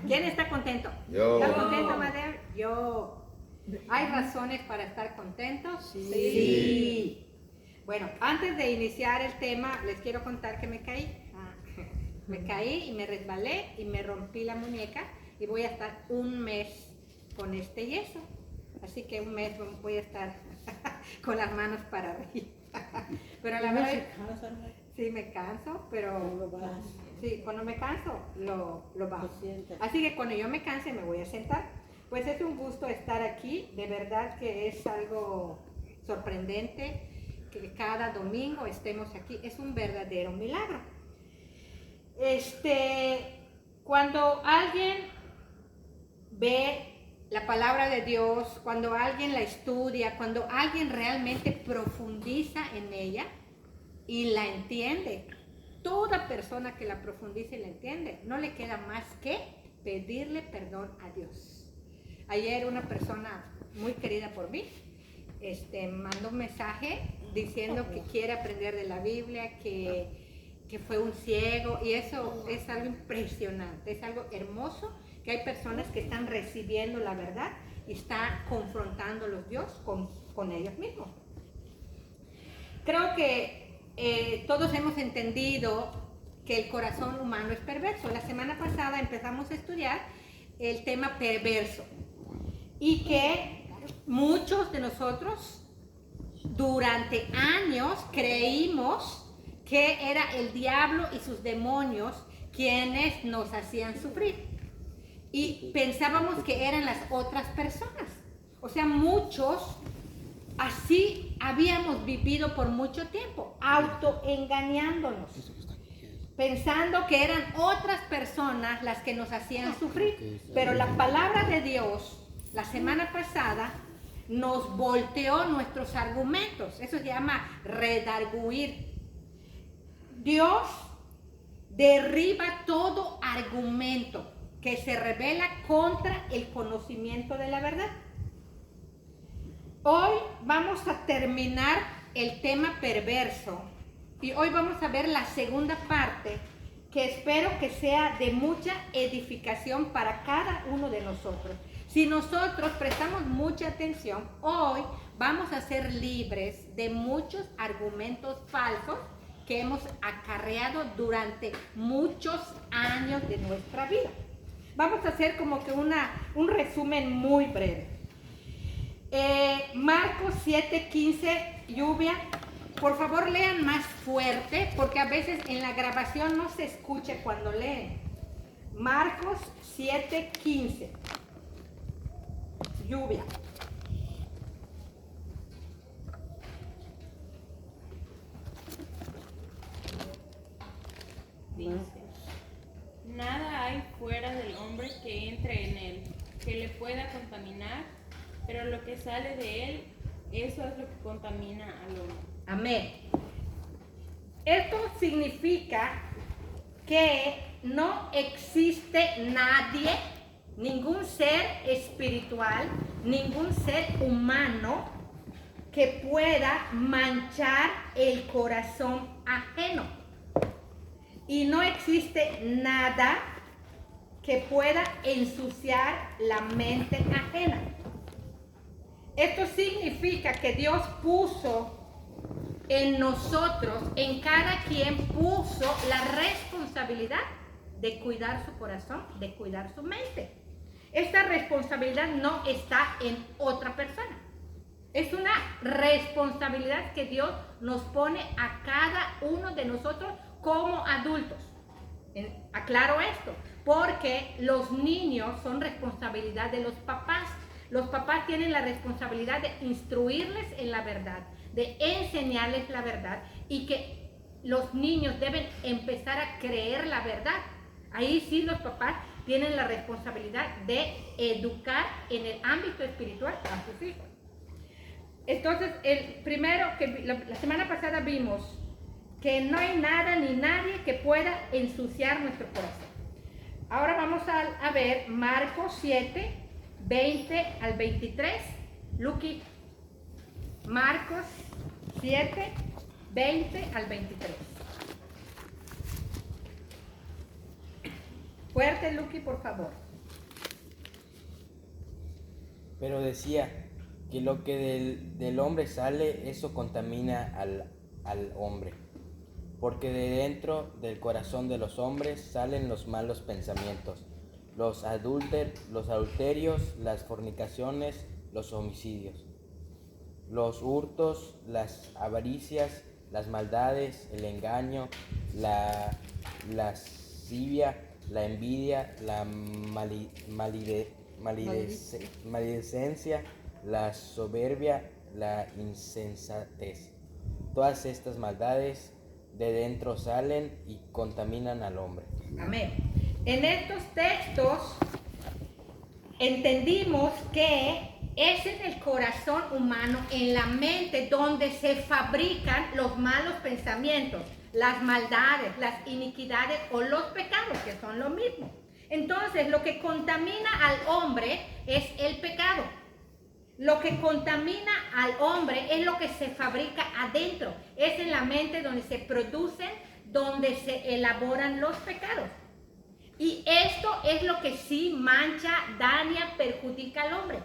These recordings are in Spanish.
¿Quién está contento? Yo. ¿Está contento, Madre? Yo. ¿Hay razones para estar contentos? Sí. Bueno, antes de iniciar el tema, les quiero contar que me caí. Me caí y me resbalé y me rompí la muñeca y voy a estar un mes con este yeso. Así que un mes voy a estar con las manos para arriba. Pero la verdad, sí me canso, pero sí, cuando me canso lo bajo. Así que cuando yo me canse me voy a sentar. Pues es un gusto estar aquí, de verdad que es algo sorprendente que cada domingo estemos aquí, es un verdadero milagro. Cuando alguien ve la palabra de Dios, cuando alguien la estudia, cuando alguien realmente profundiza en ella y la entiende, toda persona que la profundice y la entiende, no le queda más que pedirle perdón a Dios. Ayer una persona muy querida por mí mandó un mensaje diciendo que quiere aprender de la Biblia, que fue un ciego, y eso es algo impresionante, es algo hermoso, que hay personas que están recibiendo la verdad y está confrontándolos Dios con ellos mismos. Creo que todos hemos entendido que el corazón humano es perverso. La semana pasada empezamos a estudiar el tema perverso y que muchos de nosotros durante años creímos que era el diablo y sus demonios quienes nos hacían sufrir. Y pensábamos que eran las otras personas. O sea, muchos así habíamos vivido por mucho tiempo, autoengañándonos, pensando que eran otras personas las que nos hacían sufrir. Pero la palabra de Dios, la semana pasada, nos volteó nuestros argumentos. Eso se llama redarguir. Dios derriba todo argumento que se revela contra el conocimiento de la verdad. Hoy vamos a terminar el tema perverso y hoy vamos a ver la segunda parte que espero que sea de mucha edificación para cada uno de nosotros. Si nosotros prestamos mucha atención, hoy vamos a ser libres de muchos argumentos falsos que hemos acarreado durante muchos años de nuestra vida. Vamos a hacer como que un resumen muy breve. Marcos 7:15, Lluvia, por favor lean más fuerte porque a veces en la grabación no se escucha cuando leen. Marcos 7:15, Lluvia. Dice: nada hay fuera del hombre que entre en él, que le pueda contaminar, pero lo que sale de él, eso es lo que contamina al hombre. Amén. Esto significa que no existe nadie, ningún ser espiritual, ningún ser humano que pueda manchar el corazón ajeno. Y no existe nada que pueda ensuciar la mente ajena. Esto significa que Dios puso en nosotros, en cada quien puso la responsabilidad de cuidar su corazón, de cuidar su mente. Esta responsabilidad no está en otra persona. Es una responsabilidad que Dios nos pone a cada uno de nosotros como adultos. Aclaro esto, porque los niños son responsabilidad de los papás. Los papás tienen la responsabilidad de instruirles en la verdad, de enseñarles la verdad y que los niños deben empezar a creer la verdad. Ahí sí los papás tienen la responsabilidad de educar en el ámbito espiritual a sus hijos. Entonces, el primero que la semana pasada vimos que no hay nada ni nadie que pueda ensuciar nuestro corazón. Ahora vamos a ver Marcos 7, 20 al 23. Luqui, Marcos 7, 20 al 23. Fuerte, Luqui, por favor. Pero decía que lo que del hombre sale, eso contamina al hombre. Porque de dentro del corazón de los hombres salen los malos pensamientos, los adulterios, las fornicaciones, los homicidios, los hurtos, las avaricias, las maldades, el engaño, la lascivia, la envidia, la maledicencia, la soberbia, la insensatez. Todas estas maldades de dentro salen y contaminan al hombre. Amén. En estos textos entendimos que es en el corazón humano, en la mente, donde se fabrican los malos pensamientos, las maldades, las iniquidades o los pecados, que son lo mismo. Entonces, lo que contamina al hombre es el pecado. Lo que contamina al hombre es lo que se fabrica adentro. Es en la mente donde se producen, donde se elaboran los pecados. Y esto es lo que sí mancha, daña, perjudica al hombre.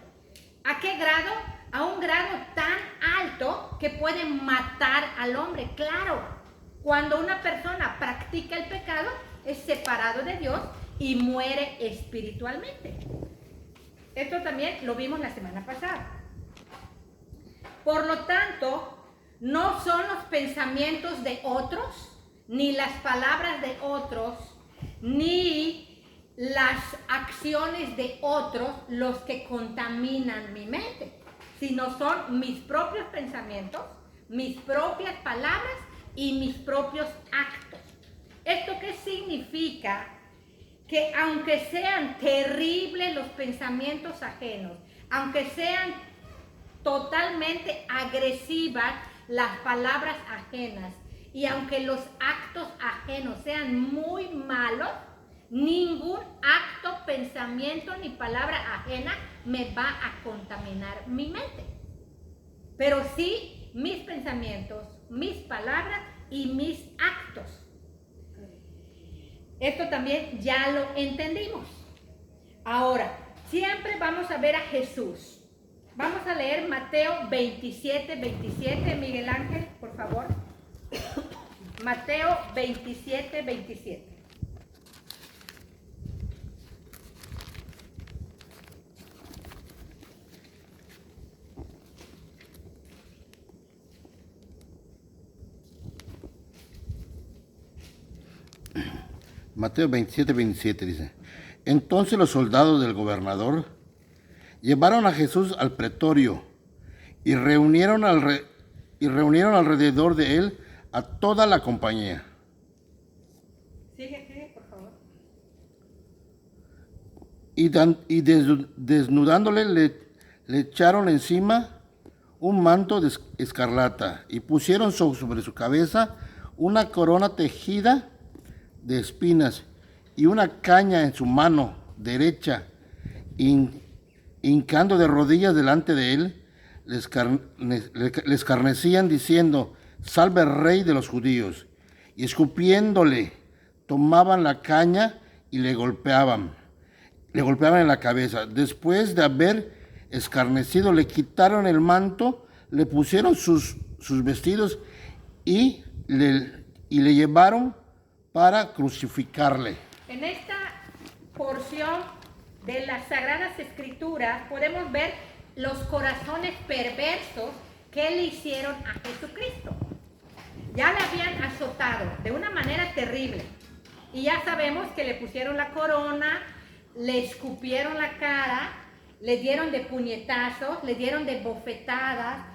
¿A qué grado? A un grado tan alto que puede matar al hombre. Claro, cuando una persona practica el pecado, es separado de Dios y muere espiritualmente. Esto también lo vimos la semana pasada. Por lo tanto, no son los pensamientos de otros, ni las palabras de otros, ni las acciones de otros los que contaminan mi mente, sino son mis propios pensamientos, mis propias palabras y mis propios actos. ¿Esto qué significa? Que aunque sean terribles los pensamientos ajenos, aunque sean totalmente agresivas las palabras ajenas, y aunque los actos ajenos sean muy malos, ningún acto, pensamiento ni palabra ajena me va a contaminar mi mente. Pero sí mis pensamientos, mis palabras y mis actos. Esto también ya lo entendimos. Ahora, siempre vamos a ver a Jesús. Vamos a leer Mateo 27, Miguel Ángel, por favor. Mateo 27. Mateo 27 dice: Entonces los soldados del gobernador llevaron a Jesús al pretorio y reunieron alrededor de él a toda la compañía. Sigue, por favor. Y desnudándole le echaron encima un manto de escarlata y pusieron sobre su cabeza una corona tejida de espinas y una caña en su mano derecha. Hincando de rodillas delante de él, le escarnecían diciendo: Salve, Rey de los judíos. Y escupiéndole, tomaban la caña y le golpeaban en la cabeza. Después de haber escarnecido, le quitaron el manto, le pusieron sus vestidos y le llevaron para crucificarle. En esta porción de las Sagradas Escrituras podemos ver los corazones perversos que le hicieron a Jesucristo. Ya le habían azotado de una manera terrible. Y ya sabemos que le pusieron la corona, le escupieron la cara, le dieron de puñetazos, le dieron de bofetadas,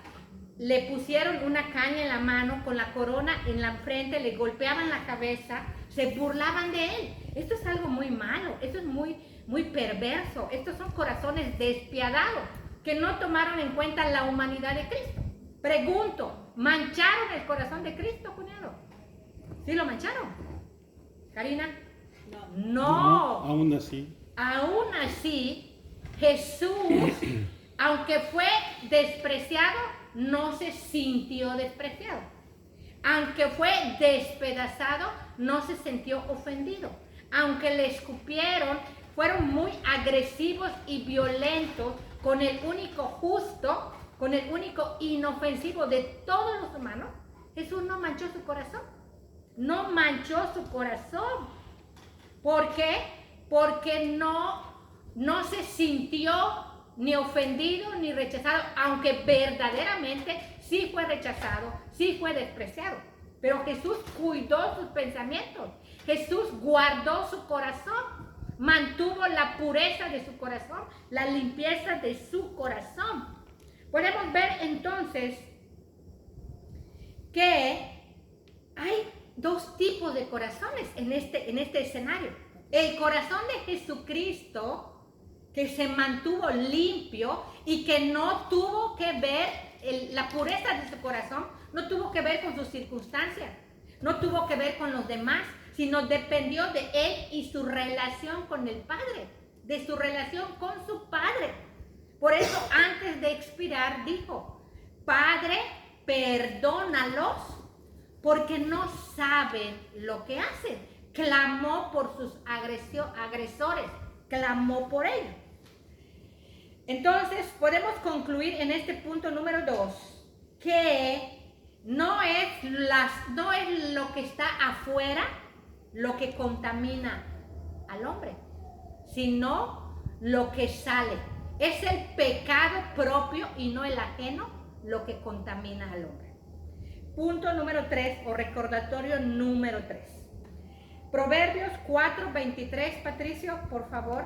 le pusieron una caña en la mano con la corona en la frente, le golpeaban la cabeza, se burlaban de él. Esto es algo muy malo, esto es muy perverso. Estos son corazones despiadados que no tomaron en cuenta la humanidad de Cristo. Pregunto, ¿mancharon el corazón de Cristo, cuñado? ¿Sí lo mancharon? ¿Karina? No. Aún así. Aún así, Jesús, aunque fue despreciado, no se sintió despreciado. Aunque fue despedazado, no se sintió ofendido. Aunque le escupieron fueron muy agresivos y violentos con el único justo, con el único inofensivo de todos los humanos, Jesús no manchó su corazón. No manchó su corazón. ¿Por qué? Porque no se sintió ni ofendido ni rechazado, aunque verdaderamente sí fue rechazado, sí fue despreciado. Pero Jesús cuidó sus pensamientos. Jesús guardó su corazón. Mantuvo la pureza de su corazón, la limpieza de su corazón. Podemos ver entonces que hay dos tipos de corazones en este escenario. El corazón de Jesucristo, que se mantuvo limpio y que no tuvo que ver, la pureza de su corazón no tuvo que ver con sus circunstancias, no tuvo que ver con los demás, sino dependió de él y su relación con el Padre, de su relación con su Padre. Por eso antes de expirar dijo: Padre, perdónalos porque no saben lo que hacen. Clamó por sus agresores, clamó por ellos. Entonces podemos concluir en este punto número 2 que no es lo que está afuera lo que contamina al hombre, sino lo que sale. Es el pecado propio y no el ajeno lo que contamina al hombre. Punto número 3 o recordatorio número 3. Proverbios 4:23, Patricio, por favor.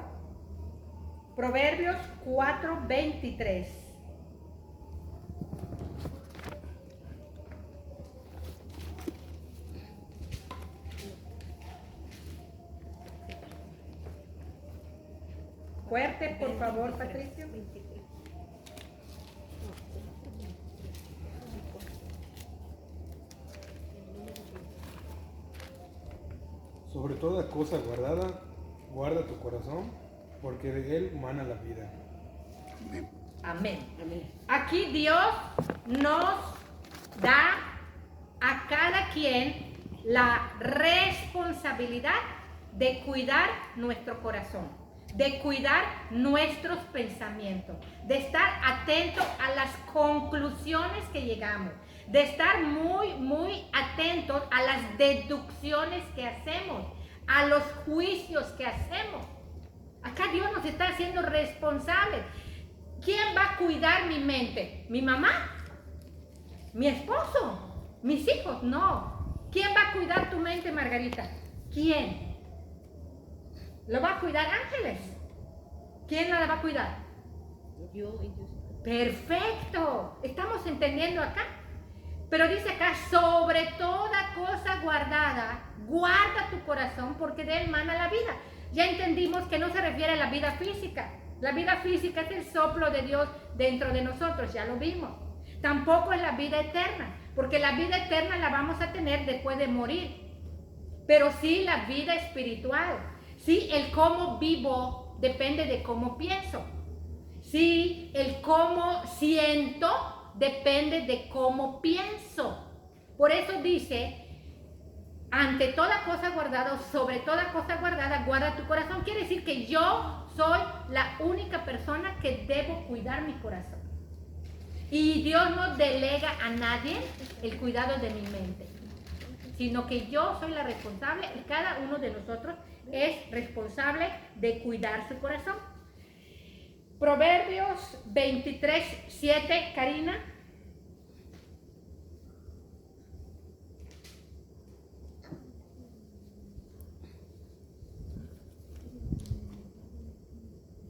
Proverbios 4:23. Fuerte, por favor, Patricio. Sobre toda cosa guardada, guarda tu corazón, porque de él mana la vida. Amén. Aquí Dios nos da a cada quien la responsabilidad de cuidar nuestro corazón, de cuidar nuestros pensamientos, de estar atento a las conclusiones que llegamos, de estar muy atentos a las deducciones que hacemos, a los juicios que hacemos. Acá Dios nos está haciendo responsables. ¿Quién va a cuidar mi mente? ¿Mi mamá? ¿Mi esposo? ¿Mis hijos? No. ¿Quién va a cuidar tu mente, Margarita? ¿Quién? ¿Lo va a cuidar Ángeles? ¿Quién la va a cuidar? Yo y Dios. Perfecto. ¿Estamos entendiendo acá? Pero dice acá, sobre toda cosa guardada, guarda tu corazón porque de él mana la vida. Ya entendimos que no se refiere a la vida física. La vida física es el soplo de Dios dentro de nosotros, ya lo vimos. Tampoco es la vida eterna, porque la vida eterna la vamos a tener después de morir. Pero sí la vida espiritual. Sí, el cómo vivo depende de cómo pienso. Sí, el cómo siento depende de cómo pienso. Por eso dice, ante toda cosa guardada, sobre toda cosa guardada, guarda tu corazón. Quiere decir que yo soy la única persona que debo cuidar mi corazón. Y Dios no delega a nadie el cuidado de mi mente, sino que yo soy la responsable y cada uno de nosotros es responsable de cuidar su corazón. Proverbios 23:7, Karina.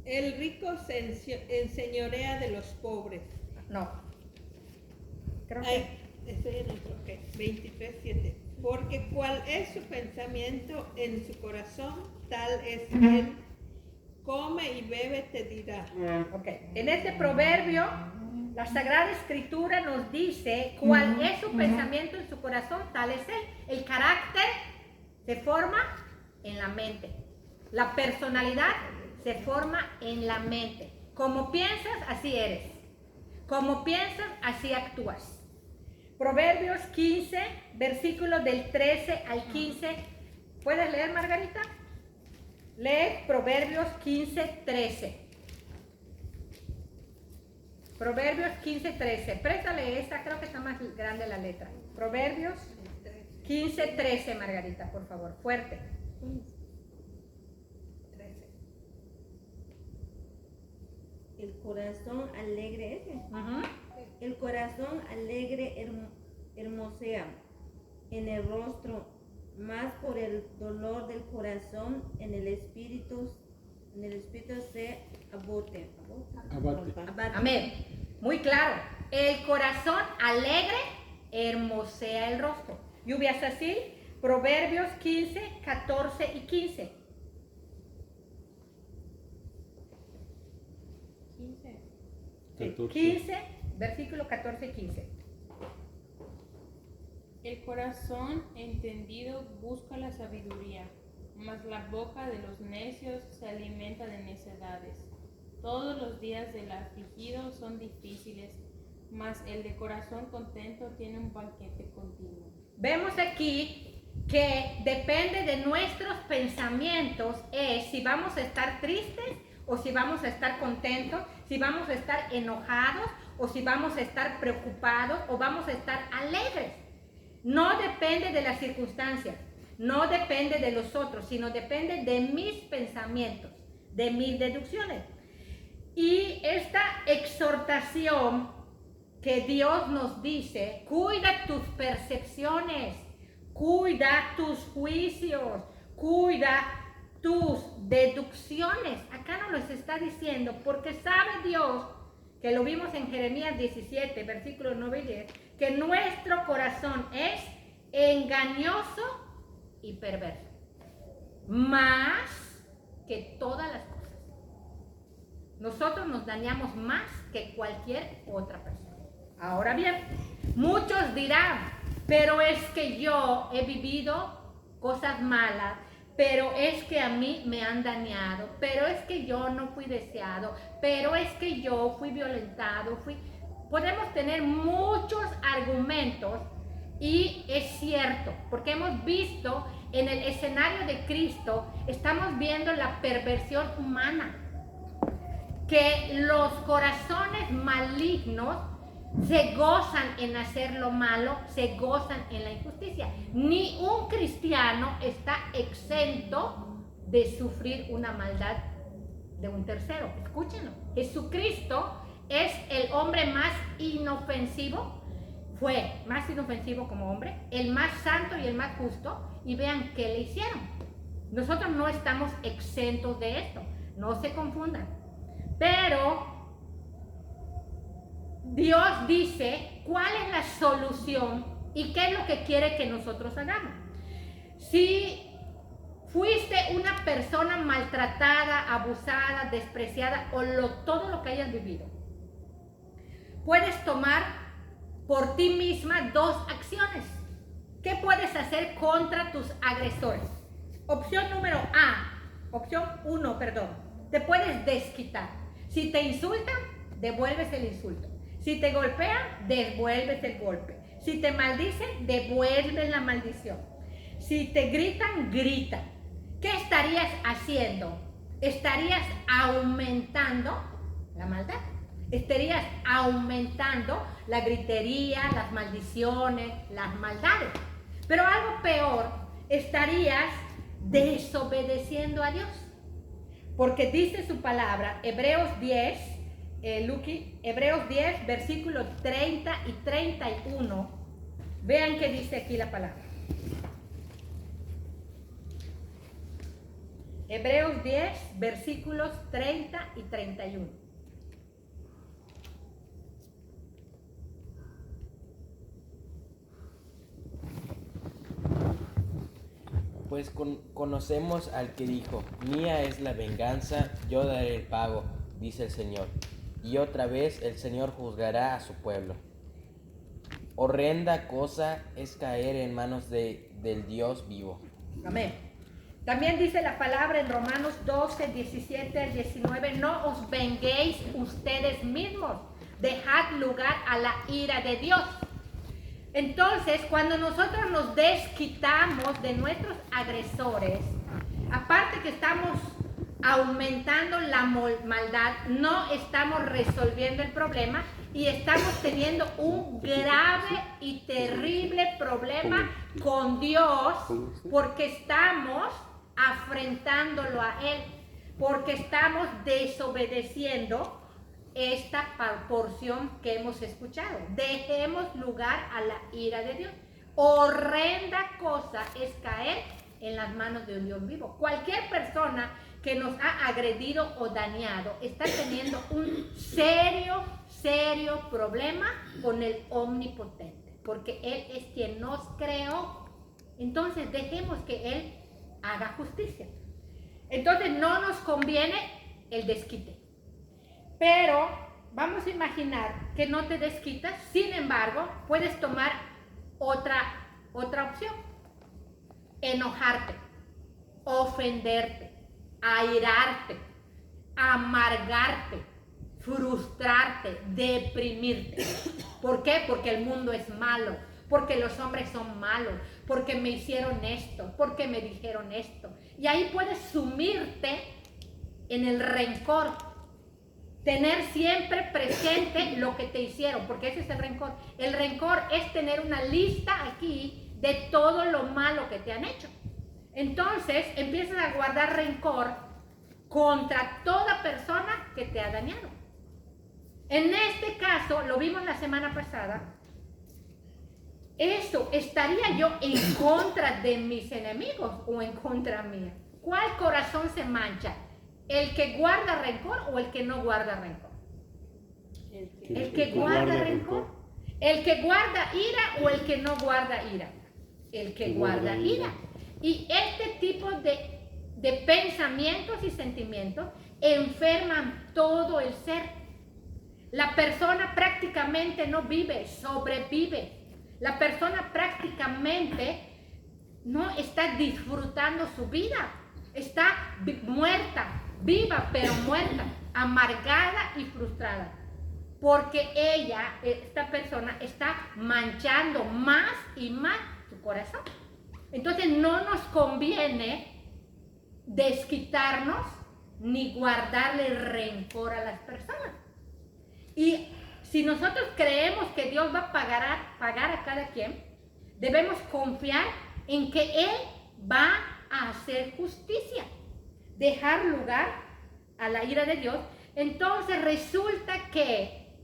El rico se enseñorea de los pobres. No. Creo que... Ay, estoy en otro, ok. 23:7. Porque cual es su pensamiento en su corazón, tal es él. Come y bebe, te dirá. Ok. En este proverbio, la Sagrada Escritura nos dice cuál es su pensamiento en su corazón, tal es él. El carácter se forma en la mente. La personalidad se forma en la mente. Como piensas, así eres. Como piensas, así actúas. Proverbios 15, versículos del 13 al 15. ¿Puedes leer, Margarita? Lee Proverbios 15:13. Proverbios 15:13. Préstale esta, creo que está más grande la letra. Proverbios 15:13, Margarita, por favor, fuerte. 13. El corazón alegre ese. Ujú. El corazón alegre hermosea en el rostro, más por el dolor del corazón en el espíritu se abate. Amén. Muy claro. El corazón alegre hermosea el rostro. Lluvias así, Proverbios 15, 14 y 15. 15. 15, versículo 14 y 15. El corazón entendido busca la sabiduría, mas la boca de los necios se alimenta de necedades. Todos los días del afligido son difíciles, mas el de corazón contento tiene un banquete continuo. Vemos aquí que depende de nuestros pensamientos es si vamos a estar tristes o si vamos a estar contentos, si vamos a estar enojados o si vamos a estar preocupados o vamos a estar alegres. No depende de las circunstancias, no depende de los otros, sino depende de mis pensamientos, de mis deducciones. Y esta exhortación que Dios nos dice, cuida tus percepciones, cuida tus juicios, cuida tus deducciones. Acá nos los está diciendo porque sabe Dios, que lo vimos en Jeremías 17, versículos 9 y 10, que nuestro corazón es engañoso y perverso, más que todas las cosas. Nosotros nos dañamos más que cualquier otra persona. Ahora bien, muchos dirán, pero es que yo he vivido cosas malas, pero es que a mí me han dañado, pero es que yo no fui deseado, pero es que yo fui violentado, Podemos tener muchos argumentos y es cierto, porque hemos visto en el escenario de Cristo, estamos viendo la perversión humana, que los corazones malignos se gozan en hacer lo malo, se gozan en la injusticia. Ni un cristiano está exento de sufrir una maldad de un tercero. Escúchenlo. Jesucristo es el hombre más inofensivo, fue más inofensivo como hombre, el más santo y el más justo, y vean qué le hicieron. Nosotros no estamos exentos de esto, no se confundan. Pero Dios dice cuál es la solución y qué es lo que quiere que nosotros hagamos. Si fuiste una persona maltratada, abusada, despreciada o todo lo que hayas vivido, puedes tomar por ti misma dos acciones. ¿Qué puedes hacer contra tus agresores? Opción 1, te puedes desquitar. Si te insultan, devuelves el insulto. Si te golpean, devuelves el golpe. Si te maldicen, devuelves la maldición. Si te gritan, grita. ¿Qué estarías haciendo? Estarías aumentando la maldad. Estarías aumentando la gritería, las maldiciones, las maldades. Pero algo peor, estarías desobedeciendo a Dios. Porque dice su palabra, Hebreos 10, versículos 30 y 31. Vean qué dice aquí la palabra. Hebreos 10, versículos 30 y 31. Pues conocemos al que dijo, mía es la venganza, yo daré el pago, dice el Señor. Y otra vez el Señor juzgará a su pueblo. Horrenda cosa es caer en manos del Dios vivo. Amén. También dice la palabra en Romanos 12, 17 al 19, no os venguéis ustedes mismos, dejad lugar a la ira de Dios. Entonces, cuando nosotros nos desquitamos de nuestros agresores, aparte que estamos aumentando la maldad, no estamos resolviendo el problema y estamos teniendo un grave y terrible problema con Dios porque estamos afrentándolo a Él, porque estamos desobedeciendo esta porción que hemos escuchado. Dejemos lugar a la ira de Dios. Horrenda cosa es caer en las manos de un Dios vivo. Cualquier persona que nos ha agredido o dañado está teniendo un serio problema con el Omnipotente, porque Él es quien nos creó. Entonces dejemos que Él haga justicia. Entonces no nos conviene el desquite. Pero vamos a imaginar que no te desquitas, sin embargo, puedes tomar otra opción. Enojarte, ofenderte, airarte, amargarte, frustrarte, deprimirte. ¿Por qué? Porque el mundo es malo, porque los hombres son malos, porque me hicieron esto, porque me dijeron esto. Y ahí puedes sumirte en el rencor. Tener siempre presente lo que te hicieron, porque ese es el rencor. El rencor es tener una lista aquí de todo lo malo que te han hecho. Entonces empiezas a guardar rencor contra toda persona que te ha dañado. En este caso, lo vimos la semana pasada, eso, ¿estaría yo en contra de mis enemigos o en contra mía? ¿Cuál corazón se mancha? ¿El que guarda rencor o el que no guarda rencor? El que guarda rencor. ¿El que guarda ira o el que no guarda ira? El que guarda ira. Y este tipo de pensamientos y sentimientos enferman todo el ser. La persona prácticamente no vive, sobrevive. La persona prácticamente no está disfrutando su vida. Está muerta. Viva pero muerta, amargada y frustrada, porque esta persona está manchando más y más su corazón. Entonces no nos conviene desquitarnos ni guardarle rencor a las personas. Y si nosotros creemos que Dios va a pagar a cada quien, debemos confiar en que Él va a hacer justicia. Dejar lugar a la ira de Dios. Entonces resulta que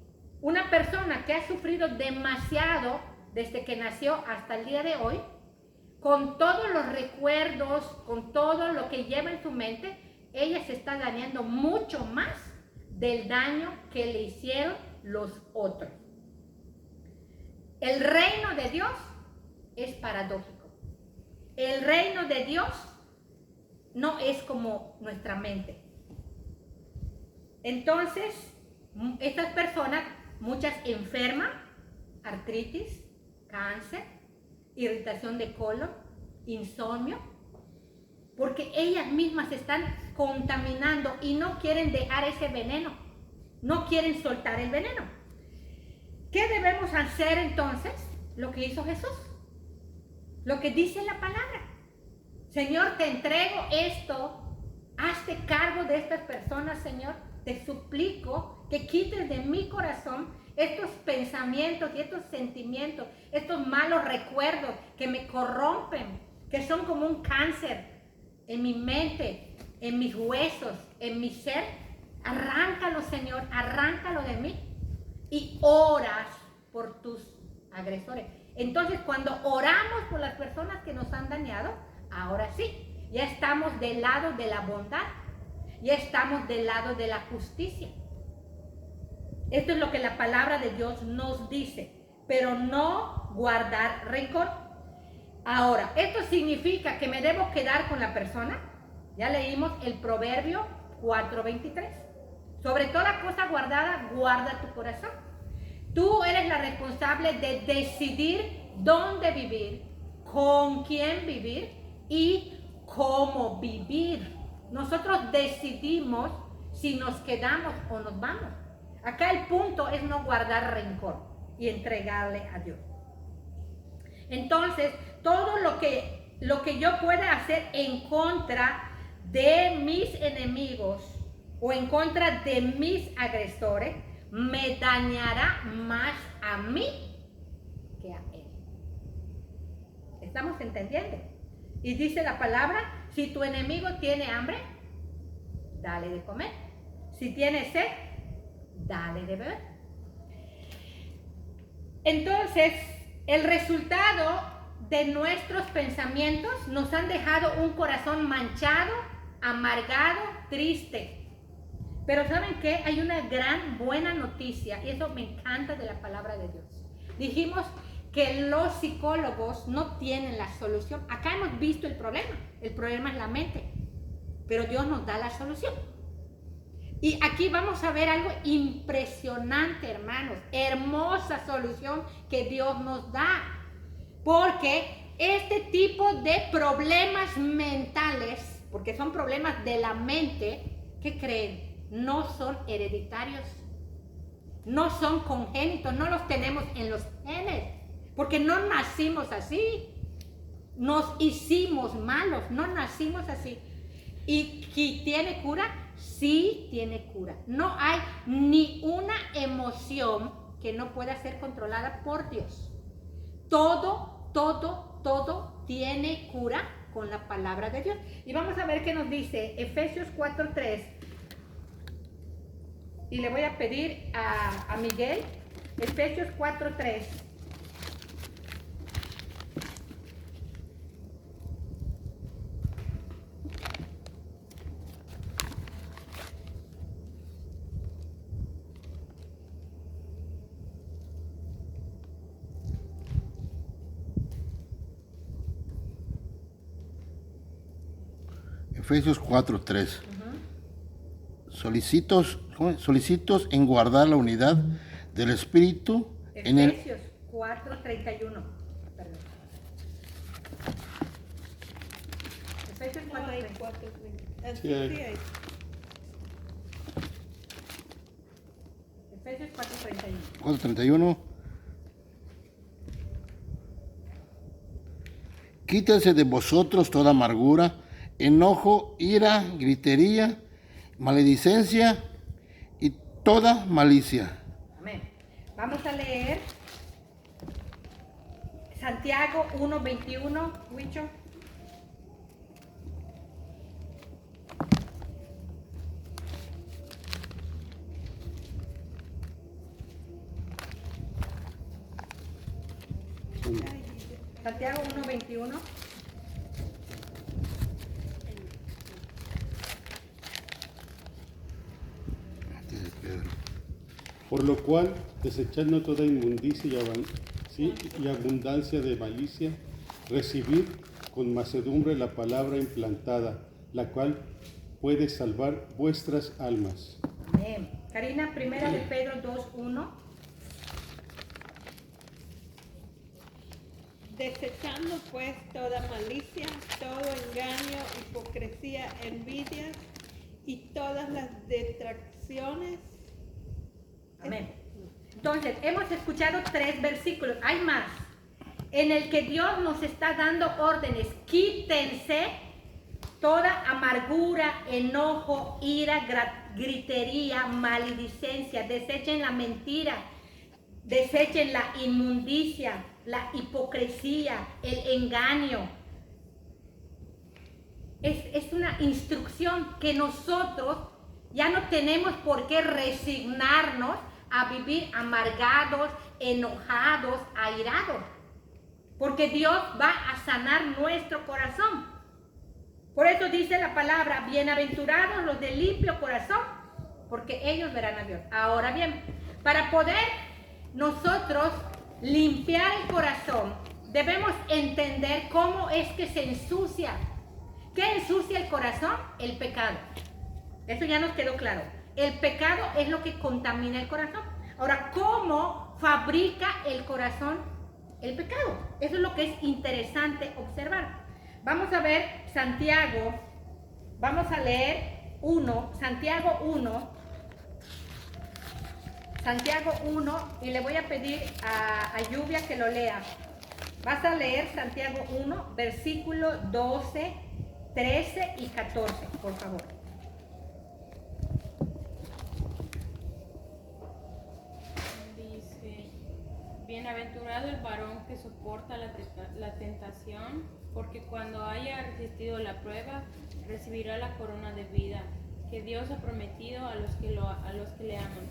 una persona que ha sufrido demasiado desde que nació hasta el día de hoy, con todos los recuerdos, con todo lo que lleva en su mente, ella se está dañando mucho más del daño que le hicieron los otros. El reino de Dios es paradójico. El reino de Dios no es como nuestra mente. Entonces, estas personas, muchas enferman, artritis, cáncer, irritación de colon, insomnio, porque ellas mismas se están contaminando y no quieren dejar ese veneno, no quieren soltar el veneno. ¿Qué debemos hacer entonces? Lo que hizo Jesús, lo que dice la palabra. Señor, te entrego esto, hazte cargo de estas personas, Señor. Te suplico que quites de mi corazón estos pensamientos y estos sentimientos, estos malos recuerdos que me corrompen, que son como un cáncer en mi mente, en mis huesos, en mi ser. Arráncalo, Señor, arráncalo de mí. Y oras por tus agresores. Entonces, cuando oramos por las personas que nos han dañado, ahora sí, ya estamos del lado de la bondad, ya estamos del lado de la justicia. Esto es lo que la palabra de Dios nos dice, pero no guardar rencor. Ahora, ¿esto significa que me debo quedar con la persona? Ya leímos el Proverbio 4:23. Sobre toda cosa guardada, guarda tu corazón. Tú eres la responsable de decidir dónde vivir, con quién vivir y cómo vivir. Nosotros decidimos si nos quedamos o nos vamos. Acá el punto es no guardar rencor y entregarle a Dios. Entonces, todo lo que yo pueda hacer en contra de mis enemigos o en contra de mis agresores, me dañará más a mí que a él. ¿Estamos entendiendo? Y dice la palabra, si tu enemigo tiene hambre, dale de comer. Si tiene sed, dale de beber. Entonces, el resultado de nuestros pensamientos nos han dejado un corazón manchado, amargado, triste. Pero ¿saben qué? Hay una gran buena noticia y eso me encanta de la palabra de Dios. Dijimos que los psicólogos no tienen la solución. Acá hemos visto el problema es la mente, pero Dios nos da la solución. Y aquí vamos a ver algo impresionante, hermanos, hermosa solución que Dios nos da, porque este tipo de problemas mentales, porque son problemas de la mente, ¿qué creen? No son hereditarios, no son congénitos, no los tenemos en los genes, porque no nacimos así, nos hicimos malos, no nacimos así. ¿Y tiene cura? Sí tiene cura. No hay ni una emoción que no pueda ser controlada por Dios. Todo tiene cura con la palabra de Dios. Y vamos a ver qué nos dice Efesios 4:3. Y le voy a pedir a Miguel, Efesios 4:3. Efesios 4:3. Solicitos en guardar la unidad del Espíritu en el... Efesios 4:31. Perdón. Efesios No hay 4:31. 4:30. Sí hay. Efesios 4:31. 4:31. Quítense de vosotros toda amargura, enojo, ira, gritería, maledicencia y toda malicia. Amén. Vamos a leer Santiago 1:21, Huicho. Santiago 1:21. Por lo cual, desechando toda inmundicia y abundancia de malicia, recibid con mansedumbre la palabra implantada, la cual puede salvar vuestras almas. Amén. Karina, primera de Pedro 2:1. Desechando pues toda malicia, todo engaño, hipocresía, envidia y todas las detracciones. Amén. Entonces, hemos escuchado 3 versículos, hay más, en el que Dios nos está dando órdenes. Quítense toda amargura, enojo, ira, gritería, maledicencia. Desechen la mentira, desechen la inmundicia, la hipocresía, el engaño. Es una instrucción que nosotros ya no tenemos por qué resignarnos a vivir amargados, enojados, airados. Porque Dios va a sanar nuestro corazón. Por eso dice la palabra, bienaventurados los de limpio corazón, porque ellos verán a Dios. Ahora bien, para poder nosotros limpiar el corazón, debemos entender cómo es que se ensucia. ¿Qué ensucia el corazón? El pecado. Eso ya nos quedó claro. El pecado es lo que contamina el corazón. Ahora, ¿cómo fabrica el corazón el pecado? Eso es lo que es interesante observar. Vamos a ver Santiago, vamos a leer Santiago 1, y le voy a pedir a Lluvia que lo lea. Vas a leer Santiago 1, versículo 12, 13 y 14. por favor. Dice, bienaventurado el varón que soporta la tentación, porque cuando haya resistido la prueba, recibirá la corona de vida que Dios ha prometido a los que le aman.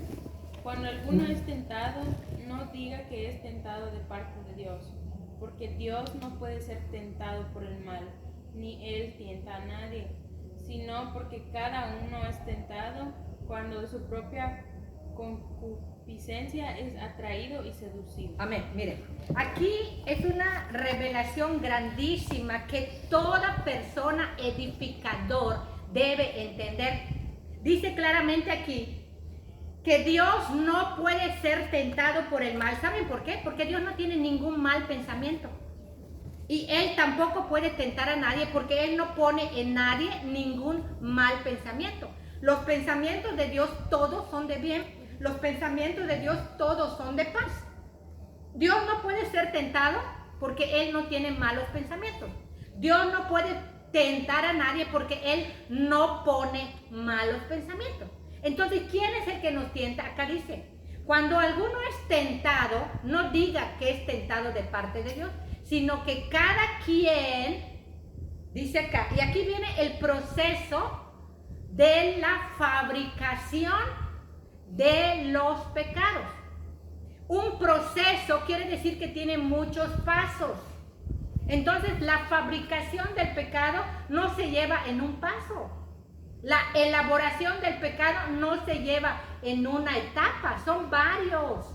Cuando alguno es tentado, no diga que es tentado de parte de Dios, porque Dios no puede ser tentado por el mal, ni Él tienta a nadie, sino porque cada uno es tentado cuando de su propia concupiscencia es atraído y seducido. Amén. Miren, aquí es una revelación grandísima que toda persona edificador debe entender. Dice claramente aquí que Dios no puede ser tentado por el mal. ¿Saben por qué? Porque Dios no tiene ningún mal pensamiento. Y Él tampoco puede tentar a nadie porque Él no pone en nadie ningún mal pensamiento. Los pensamientos de Dios todos son de bien. Los pensamientos de Dios todos son de paz. Dios no puede ser tentado porque Él no tiene malos pensamientos. Dios no puede tentar a nadie porque Él no pone malos pensamientos. Entonces, ¿quién es el que nos tienta? Acá dice, cuando alguno es tentado, no diga que es tentado de parte de Dios, sino que cada quien, dice acá, y aquí viene el proceso de la fabricación de los pecados. Un proceso quiere decir que tiene muchos pasos. Entonces, la fabricación del pecado no se lleva en un paso. La elaboración del pecado no se lleva en una etapa, son varios.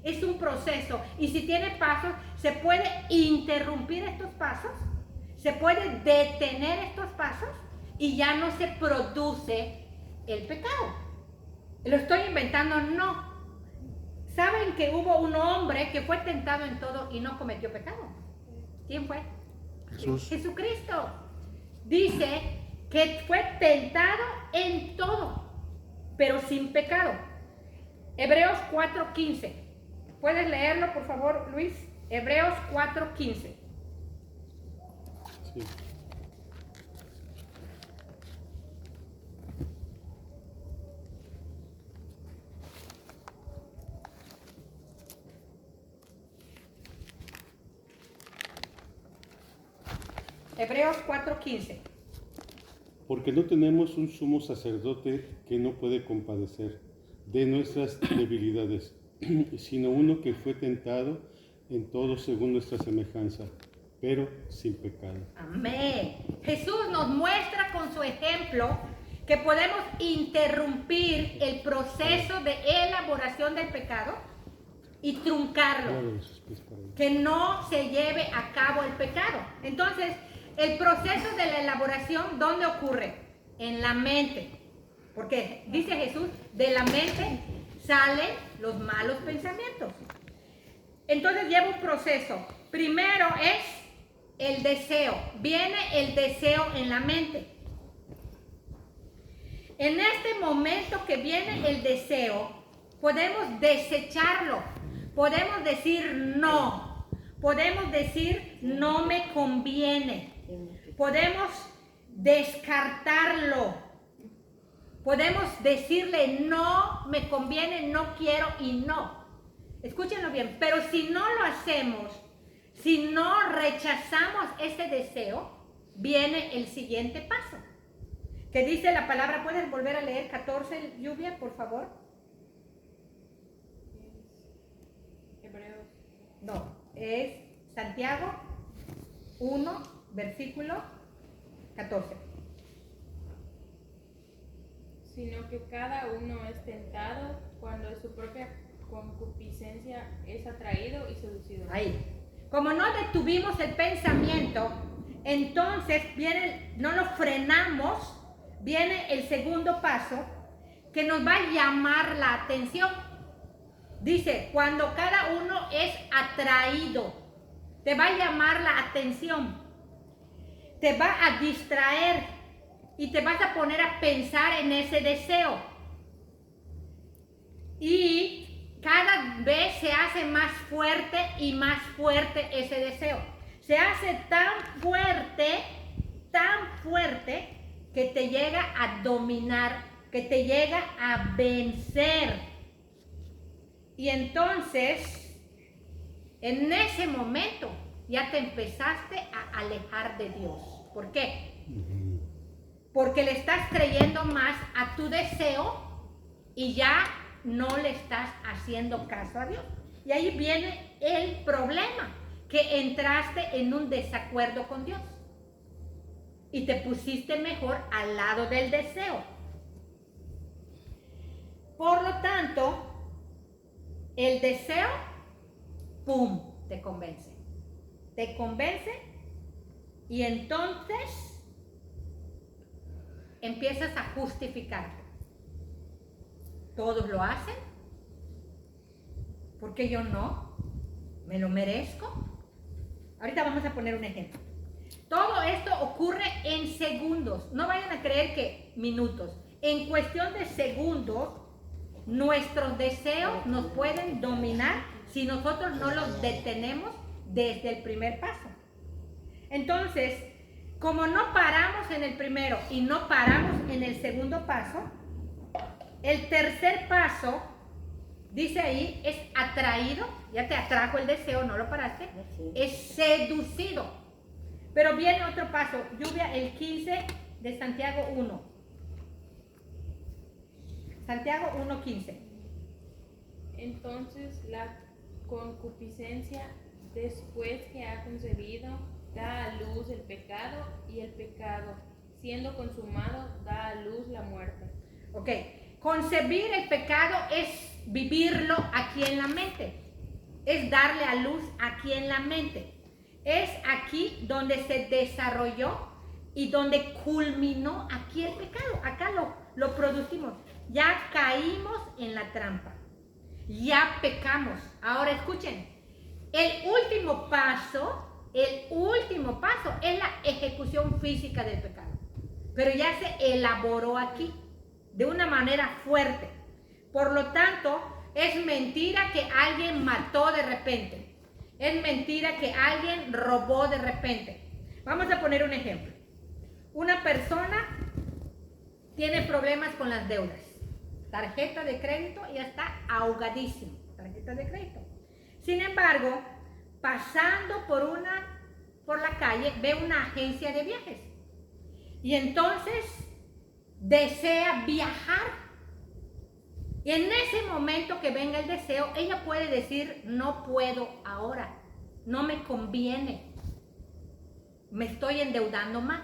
Es un proceso. Y si tiene pasos, se puede interrumpir estos pasos, se puede detener estos pasos y ya no se produce el pecado. ¿Lo estoy inventando? No. ¿Saben que hubo un hombre que fue tentado en todo y no cometió pecado? ¿Quién fue? Jesús. Jesucristo. Dice que fue tentado en todo, pero sin pecado. Hebreos 4:15. ¿Puedes leerlo, por favor, Luis? Hebreos 4:15. Sí. Hebreos 4:15. Porque no tenemos un sumo sacerdote que no puede compadecer de nuestras debilidades, sino uno que fue tentado en todo según nuestra semejanza, pero sin pecado. Amén. Jesús nos muestra con su ejemplo que podemos interrumpir el proceso de elaboración del pecado y truncarlo, que no se lleve a cabo el pecado. Entonces, el proceso de la elaboración, ¿dónde ocurre? En la mente. Porque dice Jesús, de la mente salen los malos pensamientos. Entonces lleva un proceso. Primero es el deseo. Viene el deseo en la mente. En este momento que viene el deseo, podemos desecharlo. Podemos decir no. Podemos decir no me conviene. Podemos descartarlo. Podemos decirle no me conviene, no quiero y no. Escúchenlo bien, pero si no lo hacemos, si no rechazamos ese deseo, viene el siguiente paso. Que dice la palabra, ¿puedes volver a leer 14, Lluvia, por favor? Hebreos. No, es Santiago 1, versículo 14. Sino que cada uno es tentado cuando de su propia concupiscencia es atraído y seducido. Ahí. Como no detuvimos el pensamiento, entonces viene, no lo frenamos, viene el segundo paso que nos va a llamar la atención. Dice, cuando cada uno es atraído, te va a llamar la atención, te va a distraer y te vas a poner a pensar en ese deseo. Y cada vez se hace más fuerte y más fuerte ese deseo. Se hace tan fuerte que te llega a dominar, que te llega a vencer. Y entonces, en ese momento, ya te empezaste a alejar de Dios. ¿Por qué? Porque le estás creyendo más a tu deseo y ya no le estás haciendo caso a Dios. Y ahí viene el problema, que entraste en un desacuerdo con Dios y te pusiste mejor al lado del deseo. Por lo tanto, el deseo, ¡pum!, te convence. Te convence y entonces empiezas a justificarte. Todos lo hacen, ¿por qué yo no? ¿Me lo merezco? Ahorita vamos a poner un ejemplo. Todo esto ocurre en segundos. No vayan a creer que minutos. En cuestión de segundos, nuestros deseos nos pueden dominar si nosotros no los detenemos desde el primer paso. Entonces, como no paramos en el primero y no paramos en el segundo paso, el tercer paso, dice ahí, es atraído, ya te atrajo el deseo, no lo paraste, es seducido. Pero viene otro paso, Lluvia, el 15 de Santiago 1. Santiago 1:15. Entonces la concupiscencia, después que ha concebido, da a luz el pecado, y el pecado, siendo consumado, da a luz la muerte. Ok, concebir el pecado es vivirlo aquí en la mente, es darle a luz aquí en la mente. Es aquí donde se desarrolló y donde culminó aquí el pecado. Acá lo producimos. Ya caímos en la trampa. Ya pecamos. Ahora escuchen. El último paso es la ejecución física del pecado. Pero ya se elaboró aquí de una manera fuerte. Por lo tanto, es mentira que alguien mató de repente. Es mentira que alguien robó de repente. Vamos a poner un ejemplo. Una persona tiene problemas con las deudas. Tarjeta de crédito y ya está ahogadísimo. Tarjeta de crédito. Sin embargo, pasando por la calle, ve una agencia de viajes. Y entonces desea viajar. Y en ese momento que venga el deseo, ella puede decir, no puedo ahora, no me conviene, me estoy endeudando más.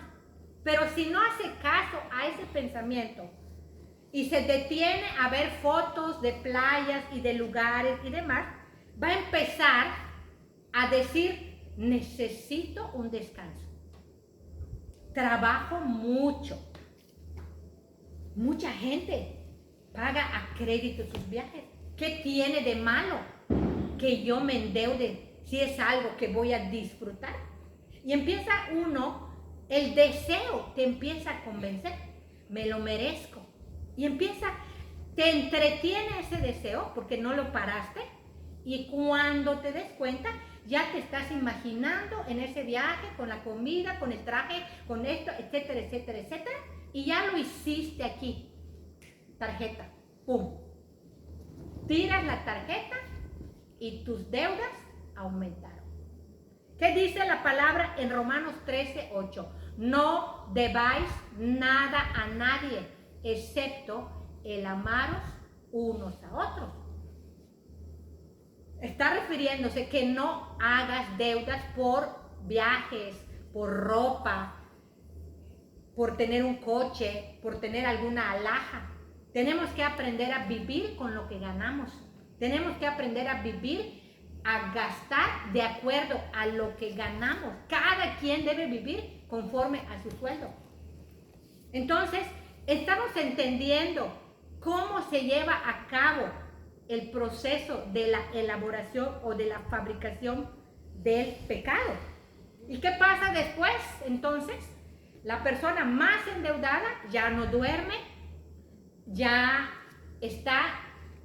Pero si no hace caso a ese pensamiento y se detiene a ver fotos de playas y de lugares y demás, va a empezar a decir, necesito un descanso. Trabajo mucho. Mucha gente paga a crédito sus viajes. ¿Qué tiene de malo que yo me endeude si es algo que voy a disfrutar? Y empieza el deseo te empieza a convencer. Me lo merezco. Y te entretiene ese deseo porque no lo paraste. Y cuando te des cuenta, ya te estás imaginando en ese viaje, con la comida, con el traje, con esto, etcétera, etcétera, etcétera. Y ya lo hiciste aquí. Tarjeta, pum. Tiras la tarjeta y tus deudas aumentaron. ¿Qué dice la palabra en Romanos 13:8? No debáis nada a nadie, excepto el amaros unos a otros. Está refiriéndose que no hagas deudas por viajes, por ropa, por tener un coche, por tener alguna alhaja. Tenemos que aprender a vivir con lo que ganamos. Tenemos que aprender a vivir, a gastar de acuerdo a lo que ganamos. Cada quien debe vivir conforme a su sueldo. Entonces, estamos entendiendo cómo se lleva a cabo el proceso de la elaboración o de la fabricación del pecado. ¿Y qué pasa después? Entonces, la persona más endeudada ya no duerme, ya está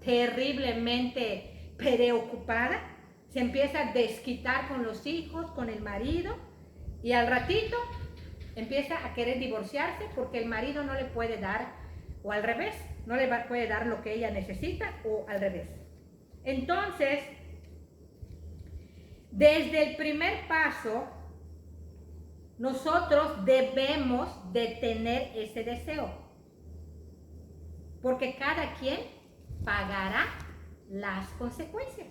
terriblemente preocupada, se empieza a desquitar con los hijos, con el marido, y al ratito empieza a querer divorciarse porque el marido no le puede dar, o al revés, no le puede dar lo que ella necesita, o al revés. Entonces, desde el primer paso, nosotros debemos de tener ese deseo, porque cada quien pagará las consecuencias.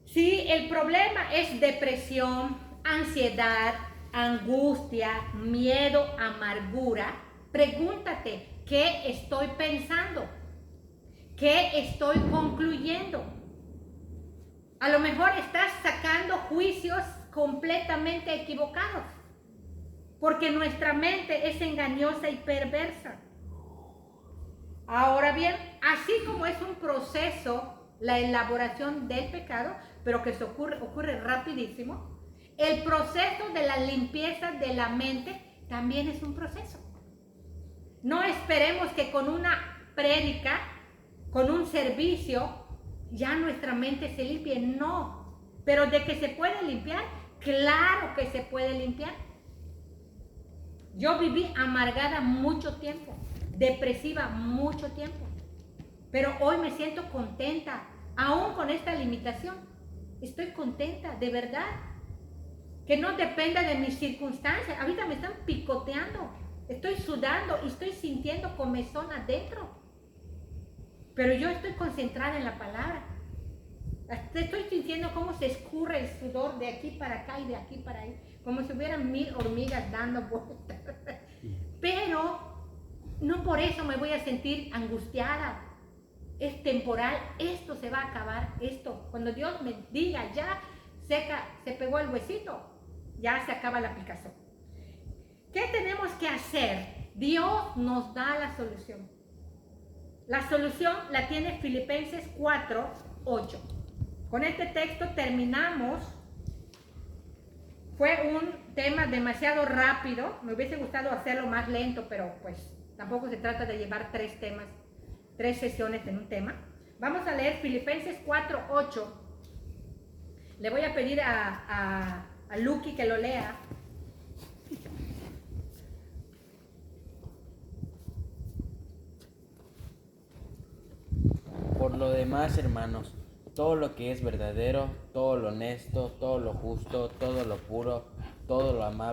Si el problema es depresión, ansiedad, angustia, miedo, amargura, pregúntate, ¿qué estoy pensando? ¿Qué estoy concluyendo? A lo mejor estás sacando juicios completamente equivocados, porque nuestra mente es engañosa y perversa. Ahora bien, así como es un proceso la elaboración del pecado, pero que se ocurre rapidísimo, el proceso de la limpieza de la mente también es un proceso. No esperemos que con una prédica, con un servicio, ya nuestra mente se limpie, no. Pero de que se puede limpiar, claro que se puede limpiar. Yo viví amargada mucho tiempo, depresiva mucho tiempo, pero hoy me siento contenta, aún con esta limitación. Estoy contenta, de verdad. Que no dependa de mis circunstancias. Ahorita me están picoteando, estoy sudando y estoy sintiendo comezón adentro. Pero yo estoy concentrada en la palabra. Estoy sintiendo cómo se escurre el sudor de aquí para acá y de aquí para ahí, como si hubieran 1000 hormigas dando vueltas. Pero no por eso me voy a sentir angustiada. Es temporal, esto se va a acabar, esto. Cuando Dios me diga, ya se pegó el huesito, ya se acaba la picazón. ¿Qué tenemos que hacer? Dios nos da la solución. La solución la tiene Filipenses 4:8. Con este texto terminamos. Fue un tema demasiado rápido. Me hubiese gustado hacerlo más lento, pero pues tampoco se trata de llevar 3 sesiones en un tema. Vamos a leer Filipenses 4:8. Le voy a pedir a Lucky que lo lea. Por lo demás, hermanos, todo lo que es verdadero, todo lo honesto, todo lo justo, todo lo puro, todo lo amable,